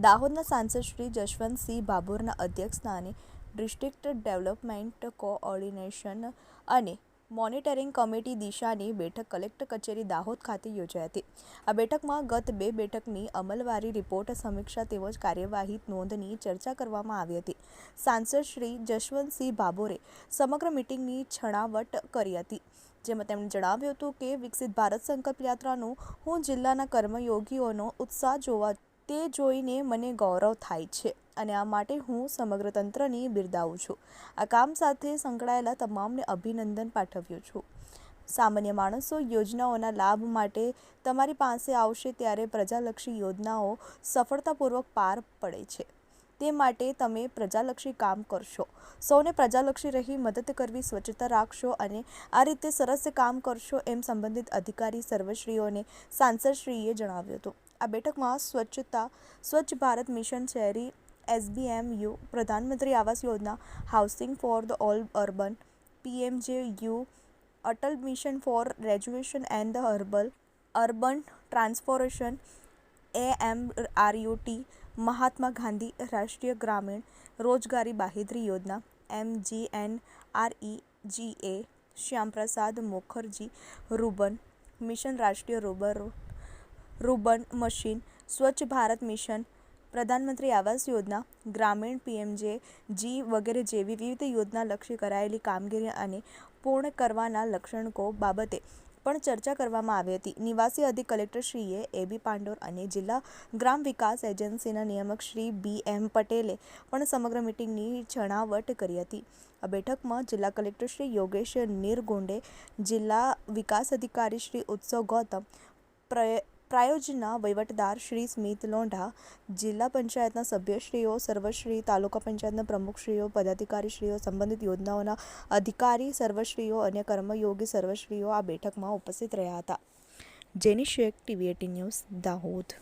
દાહોદના સાંસદ શ્રી જશવંતસિંહ ભાભોરના અધ્યક્ષસ્થાને ડિસ્ટ્રિક્ટ ડેવલપમેન્ટ કોઓર્ડિનેશન અને મોનિટરિંગ કમિટી દિશાની બેઠક કલેક્ટર કચેરી દાહોદ ખાતે યોજાઈ હતી. આ બેઠકમાં ગત 2 બેઠકની અમલવારી રિપોર્ટ સમીક્ષા તેમજ કાર્યવાહી નોંધની ચર્ચા કરવામાં આવી હતી. સાંસદ શ્રી જશવંતસિંહ ભાભોરે સમગ્ર મીટિંગની છણાવટ કરી હતી, જેમાં તેમણે જણાવ્યું હતું કે વિકસિત ભારત સંકલ્પ યાત્રાનું હું જિલ્લાના કર્મયોગીઓનો ઉત્સાહ તે જોઈને મને ગૌરવ થાય છે અને આ માટે હું સમગ્ર તંત્રની બિરદાવું છું. આ કામ સાથે સંકળાયેલા તમામને અભિનંદન પાઠવ્યું છું. સામાન્ય માણસો યોજનાઓના લાભ માટે તમારી પાસે આવશે ત્યારે પ્રજાલક્ષી યોજનાઓ સફળતાપૂર્વક પાર પડે છે. તે માટે તમે પ્રજાલક્ષી કામ કરશો, સૌને પ્રજાલક્ષી રહી મદદ કરવી, સ્વચ્છતા રાખશો અને આ રીતે સરસ કામ કરશો એમ સંબંધિત અધિકારી સર્વશ્રીઓને સાંસદશ્રીએ જણાવ્યું હતું. આ બેઠકમાં સ્વચ્છ ભારત મિશન શહેરી, SBMU, Pradhan Mantri Awas Yojana, housing for the all urban, PMJU, Atal mission for rejuvenation and urban transformation, AMRUT, Mahatma Gandhi Rashtriya Gramin Rojgari Bahedhari Yojana, MGNREGA, Shyamaprasad Mukherjee rurban mission Rashtriya rurban mission, Swachh Bharat mission, પ્રધાનમંત્રી આવાસ યોજના, ગ્રામીણ PMJG વગેરે જેવી વિવિધ યોજનાલક્ષી કરાયેલી કામગીરી અને પૂર્ણ કરવાના લક્ષ્યાંકો બાબતે પણ ચર્ચા કરવામાં આવી હતી. નિવાસી અધિક કલેક્ટરશ્રીએ AB પાંડોર અને જિલ્લા ગ્રામ વિકાસ એજન્સીના નિયામક શ્રી BM પટેલે પણ સમગ્ર મીટિંગની છણાવટ કરી હતી. આ બેઠકમાં જિલ્લા કલેક્ટર શ્રી યોગેશ નીરગુંડે, જિલ્લા વિકાસ અધિકારી શ્રી ઉત્સવ ગૌતમ, પ્રાયોજના વહીવટદાર શ્રી સ્મિત લોઢા, જિલ્લા પંચાયતના સભ્યશ્રીઓ, સર્વશ્રી, તાલુકા પંચાયતના પ્રમુખશ્રીઓ, પદાધિકારીશ્રીઓ, સંબંધિત યોજનાઓના અધિકારી સર્વશ્રીઓ અને કર્મયોગી સર્વશ્રીઓ આ બેઠકમાં ઉપસ્થિત રહ્યા હતા. જેની શેખ, TV18 ન્યૂઝ, દાહોદ.